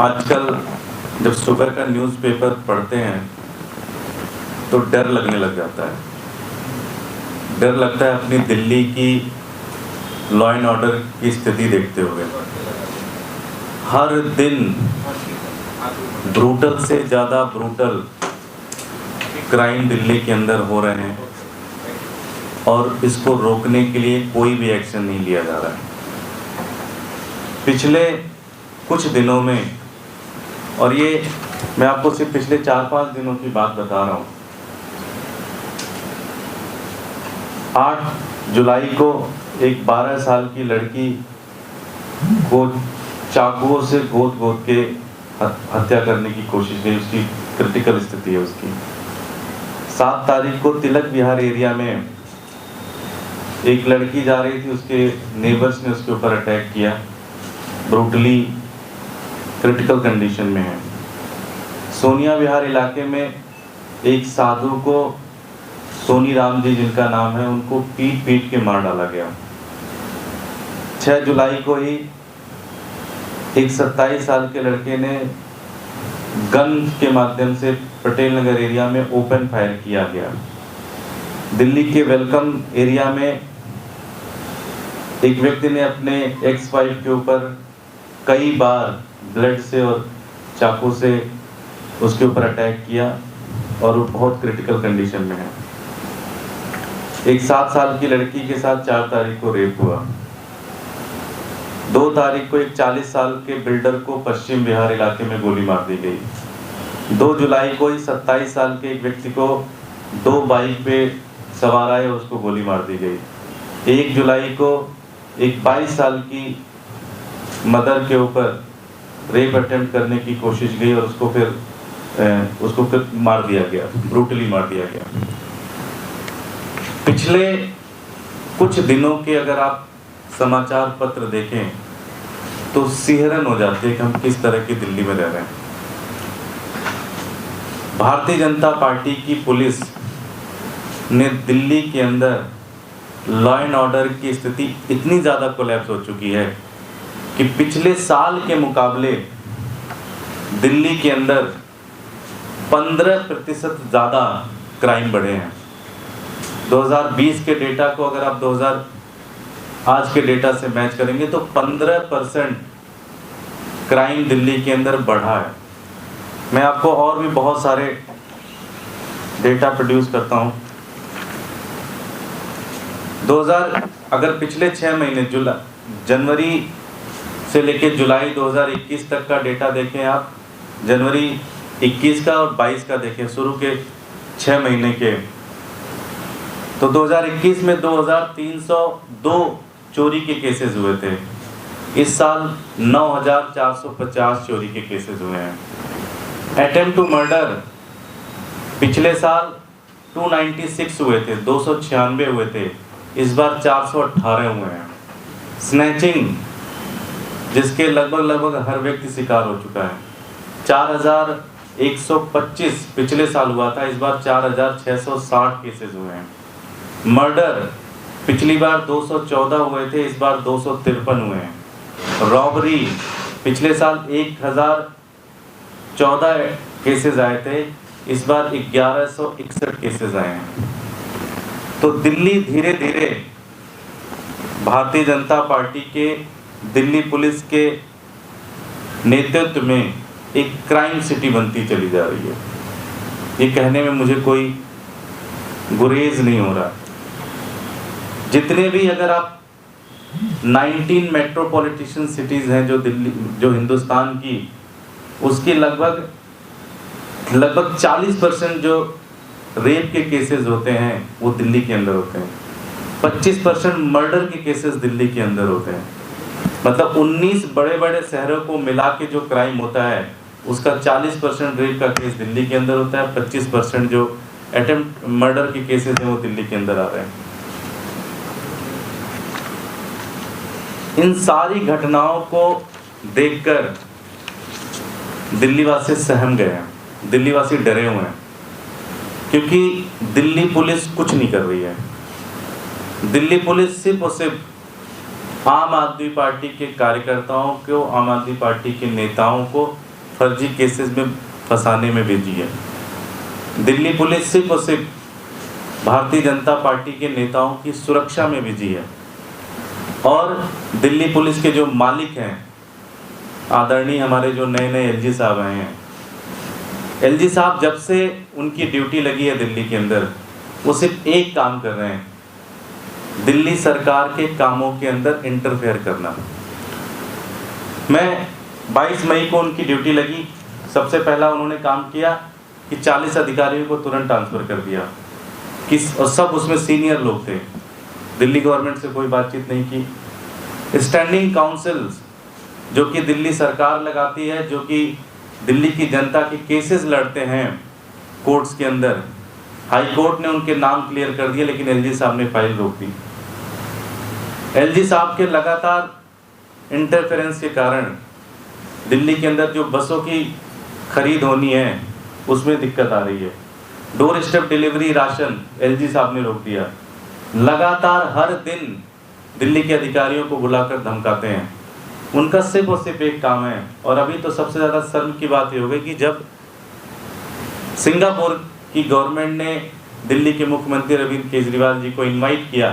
आजकल जब सुबह का न्यूज़पेपर पढ़ते हैं तो डर लगने लग जाता है। डर लगता है अपनी दिल्ली की लॉ एंड ऑर्डर की स्थिति देखते हुए। हर दिन ब्रूटल से ज़्यादा ब्रूटल क्राइम दिल्ली के अंदर हो रहे हैं और इसको रोकने के लिए कोई भी एक्शन नहीं लिया जा रहा है। पिछले कुछ दिनों में, और ये मैं आपको सिर्फ पिछले 4-5 दिनों की बात बता रहा हूँ, 8 जुलाई को एक 12 साल की लड़की को चाकुओं से गोद के हत्या करने की कोशिश की। उसकी क्रिटिकल स्थिति है उसकी। 7 तारीख को तिलक विहार एरिया में एक लड़की जा रही थी, उसके नेबर्स ने उसके ऊपर अटैक किया, ब्रूटली क्रिटिकल कंडीशन में है। सोनिया विहार इलाके में एक साधु को, सोनी राम जी जिनका नाम है, उनको पीट के मार डाला गया। 6 जुलाई को ही एक 27 साल के लड़के ने गन के माध्यम से पटेल नगर एरिया में ओपन फायर किया गया। दिल्ली के वेलकम एरिया में एक व्यक्ति ने अपने एक्स वाइफ के ऊपर कई बार ब्लड से और चाकू से उसके ऊपर अटैक किया और वो बहुत क्रिटिकल कंडीशन में है। एक 7 साल की लड़की के साथ 4 तारीख को रेप हुआ। 2 तारीख को एक 40 साल के बिल्डर को पश्चिम बिहार इलाके में गोली मार दी गई। 2 जुलाई को ही 27 साल के एक व्यक्ति को 2 बाइक पे सवार आए और उसको गोली मार दी गई। 1 जुलाई को एक 22 साल की मदर के ऊपर रेप अटेम्प्ट करने की कोशिश गई और उसको फिर मार दिया गया, ब्रूटली मार दिया गया। पिछले कुछ दिनों के अगर आप समाचार पत्र देखें तो सिहरन हो जाती है कि हम किस तरह की दिल्ली में रह रहे हैं। भारतीय जनता पार्टी की पुलिस ने दिल्ली के अंदर लॉ एंड ऑर्डर की स्थिति इतनी ज़्यादा कोलैप्स हो चुकी है कि पिछले साल के मुकाबले दिल्ली के अंदर 15% ज़्यादा क्राइम बढ़े हैं। 2020 के डेटा को अगर आप आज के डेटा से मैच करेंगे तो 15% क्राइम दिल्ली के अंदर बढ़ा है। मैं आपको और भी बहुत सारे डेटा प्रोड्यूस करता हूँ। अगर पिछले 6 महीने जनवरी से लेकर जुलाई 2021 तक का डेटा देखें आप, जनवरी 21 का और 22 का देखें, शुरू के 6 महीने के, तो 2021 में 2302 चोरी के केसेस हुए थे। इस साल 9450 चोरी के केसेस हुए हैं। अटेम्प्ट टू मर्डर पिछले साल 296 हुए थे, 296 हुए थे, इस बार 418 हुए हैं। स्नैचिंग जिसके लगभग हर व्यक्ति शिकार हो चुका है, 4125 पिछले साल हुआ था, इस बार 4660 केसेस हुए हैं। मर्डर पिछली बार 214 हुए थे, इस बार 253 हुए हैं। रॉबरी पिछले साल 1014 केसेस आए थे, इस बार 1161 केसेस आए हैं। तो दिल्ली धीरे धीरे भारतीय जनता पार्टी के, दिल्ली पुलिस के नेतृत्व में एक क्राइम सिटी बनती चली जा रही है। ये कहने में मुझे कोई गुरेज नहीं हो रहा। जितने भी, अगर आप 19 मेट्रोपॉलिटन सिटीज़ हैं जो हिंदुस्तान की, उसकी लगभग 40% जो रेप के केसेस होते हैं वो दिल्ली के अंदर होते हैं। 25% मर्डर के केसेस दिल्ली के अंदर होते हैं। मतलब 19 बड़े बड़े शहरों को मिला के जो क्राइम होता है उसका 40% रेप का केस दिल्ली के अंदर होता है, 25% जो अटेम्प्ट मर्डर के केसेस हैं वो दिल्ली के अंदर आ रहे हैं। इन सारी घटनाओं को देखकर दिल्ली वासी सहम गए हैं, दिल्ली वासी डरे हुए हैं, क्योंकि दिल्ली पुलिस कुछ नहीं कर रही है। दिल्ली पुलिस सिर्फ और सिर्फ आम आदमी पार्टी के कार्यकर्ताओं को, आम आदमी पार्टी के नेताओं को फर्जी केसेस में फंसाने में बिजी है। दिल्ली पुलिस सिर्फ और सिर्फ भारतीय जनता पार्टी के नेताओं की सुरक्षा में बिजी है। और दिल्ली पुलिस के जो मालिक हैं, आदरणीय हमारे जो नए नए एलजी साहब आए हैं, एलजी साहब जब से उनकी ड्यूटी लगी है दिल्ली के अंदर, वो सिर्फ एक काम कर रहे हैं, दिल्ली सरकार के कामों के अंदर इंटरफेयर करना। मैं 22 मई को उनकी ड्यूटी लगी, सबसे पहला उन्होंने काम किया कि 40 अधिकारियों को तुरंत ट्रांसफ़र कर दिया, और सब उसमें सीनियर लोग थे, दिल्ली गवर्नमेंट से कोई बातचीत नहीं की। स्टैंडिंग काउंसिल्स जो कि दिल्ली सरकार लगाती है, जो कि दिल्ली की जनता के केसेस लड़ते हैं कोर्ट्स के अंदर, हाई कोर्ट ने उनके नाम क्लियर कर दिए, लेकिन एलजी साहब ने फाइल रोक दी। एलजी साहब के लगातार इंटरफेरेंस के कारण दिल्ली के अंदर जो बसों की खरीद होनी है उसमें दिक्कत आ रही है। Door step delivery ration LG साहब ने रोक दिया। लगातार हर दिन दिल्ली के अधिकारियों को बुलाकर धमकाते हैं। उनका सिर्फ और सिर्फ एक काम है, और अभी तो सबसे ज़्यादा शर्म की बात ये हो गई कि जब सिंगापुर की गवर्नमेंट ने दिल्ली के मुख्यमंत्री अरविंद केजरीवाल जी को इनवाइट किया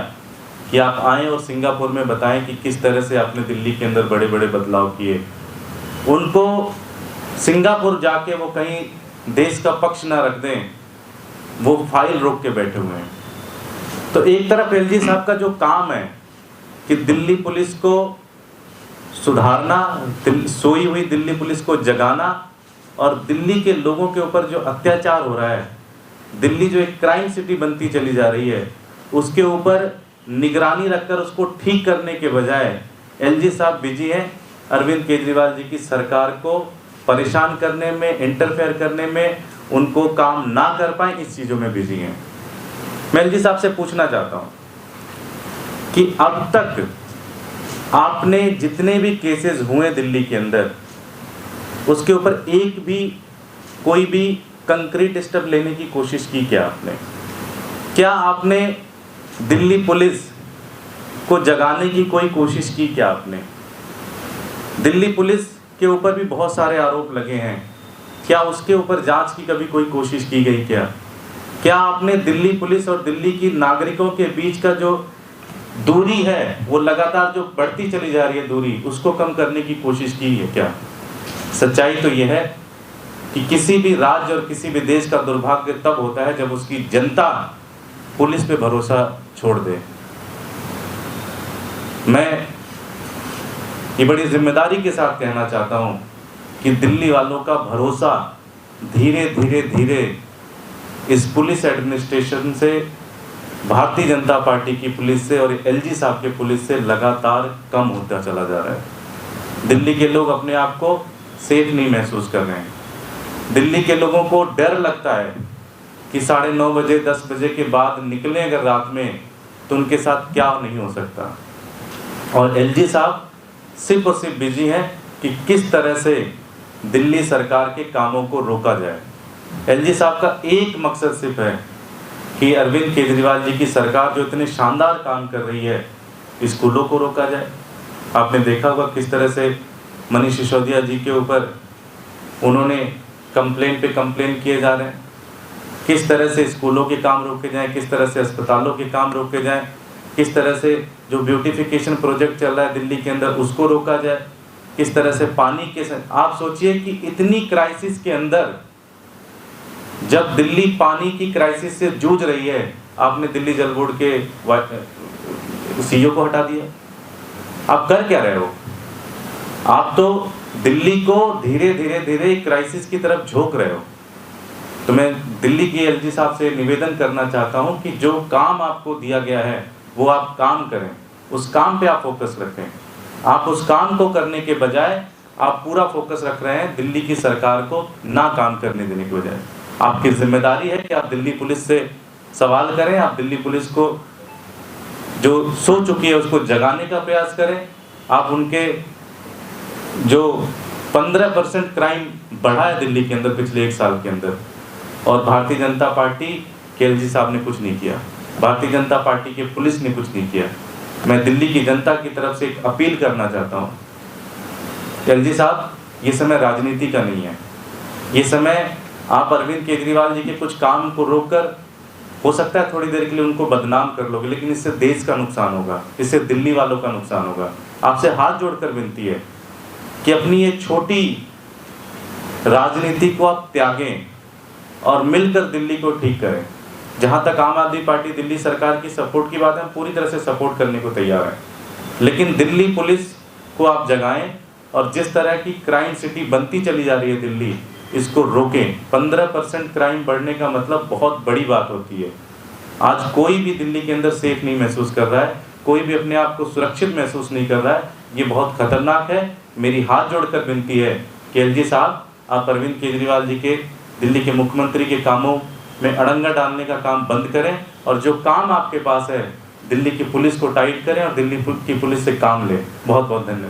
कि आप आएँ और सिंगापुर में बताएं कि किस तरह से आपने दिल्ली के अंदर बड़े बड़े बदलाव किए, उनको सिंगापुर जाके वो कहीं देश का पक्ष ना रख दें, वो फाइल रोक के बैठे हुए हैं। तो एक तरफ एलजी साहब का जो काम है कि दिल्ली पुलिस को सुधारना, सोई हुई दिल्ली पुलिस को जगाना, और दिल्ली के लोगों के ऊपर जो अत्याचार हो रहा है, दिल्ली जो एक क्राइम सिटी बनती चली जा रही है, उसके ऊपर निगरानी रखकर उसको ठीक करने के बजाय एलजी साहब बिजी हैं अरविंद केजरीवाल जी की सरकार को परेशान करने में, इंटरफेयर करने में, उनको काम ना कर पाए, इस चीज़ों में बिजी हैं। मैं एलजी साहब से पूछना चाहता हूँ कि अब तक आपने जितने भी केसेस हुए दिल्ली के अंदर, उसके ऊपर एक भी कोई भी कंक्रीट स्टेप लेने की कोशिश की क्या आपने? क्या आपने दिल्ली पुलिस को जगाने की कोई कोशिश की क्या आपने? दिल्ली पुलिस के ऊपर भी बहुत सारे आरोप लगे हैं, क्या उसके ऊपर जांच की कभी कोई कोशिश की गई क्या? क्या आपने दिल्ली पुलिस और दिल्ली की नागरिकों के बीच का जो दूरी है, वो लगातार जो बढ़ती चली जा रही है दूरी, उसको कम करने की कोशिश की है क्या? सच्चाई तो यह है कि किसी भी राज्य और किसी भी देश का दुर्भाग्य तब होता है जब उसकी जनता पुलिस पे भरोसा छोड़ दे। मैं ये बड़ी जिम्मेदारी के साथ कहना चाहता हूँ कि दिल्ली वालों का भरोसा धीरे धीरे धीरे इस पुलिस एडमिनिस्ट्रेशन से, भारतीय जनता पार्टी की पुलिस से और एलजी साहब के पुलिस से लगातार कम होता चला जा रहा है। दिल्ली के लोग अपने आप को सेफ नहीं महसूस कर रहे हैं। दिल्ली के लोगों को डर लगता है कि 9:30 बजे 10 बजे के बाद निकलें अगर रात में, तो उनके साथ क्या नहीं हो सकता। और एलजी साहब सिर्फ और सिर्फ बिजी हैं कि किस तरह से दिल्ली सरकार के कामों को रोका जाए। एलजी साहब का एक मकसद सिर्फ है कि अरविंद केजरीवाल जी की सरकार जो इतने शानदार काम कर रही है, स्कूलों को रोका जाए। आपने देखा होगा किस तरह से मनीष सिसोदिया जी के ऊपर उन्होंने कंप्लेन पे कंप्लेन किए जा रहे हैं, किस तरह से स्कूलों के काम रोके जाएं, किस तरह से अस्पतालों के काम रोके जाएं, किस तरह से जो ब्यूटिफिकेशन प्रोजेक्ट चल रहा है दिल्ली के अंदर उसको रोका जाए, किस तरह से पानी के आप सोचिए कि इतनी क्राइसिस के अंदर जब दिल्ली पानी की क्राइसिस से जूझ रही है, आपने दिल्ली जल बोर्ड के सीईओ को हटा दिया। आप कर क्या रहे हो? आप तो दिल्ली को धीरे धीरे धीरे क्राइसिस की तरफ झोंक रहे हो। तो मैं दिल्ली के एलजी साहब से निवेदन करना चाहता हूं कि जो काम आपको दिया गया है वो आप काम करें, उस काम पे आप फोकस रखें। आप उस काम को करने के बजाय आप पूरा फोकस रख रहे हैं दिल्ली की सरकार को ना काम करने देने के बजाय। आपकी जिम्मेदारी है कि आप दिल्ली पुलिस से सवाल करें, आप दिल्ली पुलिस को जो सो चुकी है उसको जगाने का प्रयास करें। आप उनके जो 15% क्राइम बढ़ा है दिल्ली के अंदर पिछले 1 साल के अंदर, और भारतीय जनता पार्टी के एलजी साहब ने कुछ नहीं किया, भारतीय जनता पार्टी की पुलिस ने कुछ नहीं किया। मैं दिल्ली की जनता की तरफ से एक अपील करना चाहता हूँ, एलजी साहब ये समय राजनीति का नहीं है। ये समय आप अरविंद केजरीवाल जी के कुछ काम को रोककर हो सकता है थोड़ी देर के लिए उनको बदनाम कर लोगे, लेकिन इससे देश का नुकसान होगा, इससे दिल्ली वालों का नुकसान होगा। आपसे हाथ जोड़कर विनती है कि अपनी ये छोटी राजनीति को आप त्यागें और मिलकर दिल्ली को ठीक करें। जहां तक आम आदमी पार्टी दिल्ली सरकार की सपोर्ट की बात है, हम पूरी तरह से सपोर्ट करने को तैयार हैं, लेकिन दिल्ली पुलिस को आप जगाएं और जिस तरह की क्राइम सिटी बनती चली जा रही है दिल्ली, इसको रोकें। 15% क्राइम बढ़ने का मतलब बहुत बड़ी बात होती है। आज कोई भी दिल्ली के अंदर सेफ नहीं महसूस कर रहा है, कोई भी अपने आप को सुरक्षित महसूस नहीं कर रहा है। ये बहुत खतरनाक है। मेरी हाथ जोड़कर विनती है कि एलजी साहब, आप अरविंद केजरीवाल जी के दिल्ली के मुख्यमंत्री के कामों में अड़ंगा डालने का काम बंद करें और जो काम आपके पास है दिल्ली की पुलिस को टाइट करें और दिल्ली की पुलिस से काम लें। बहुत बहुत धन्यवाद।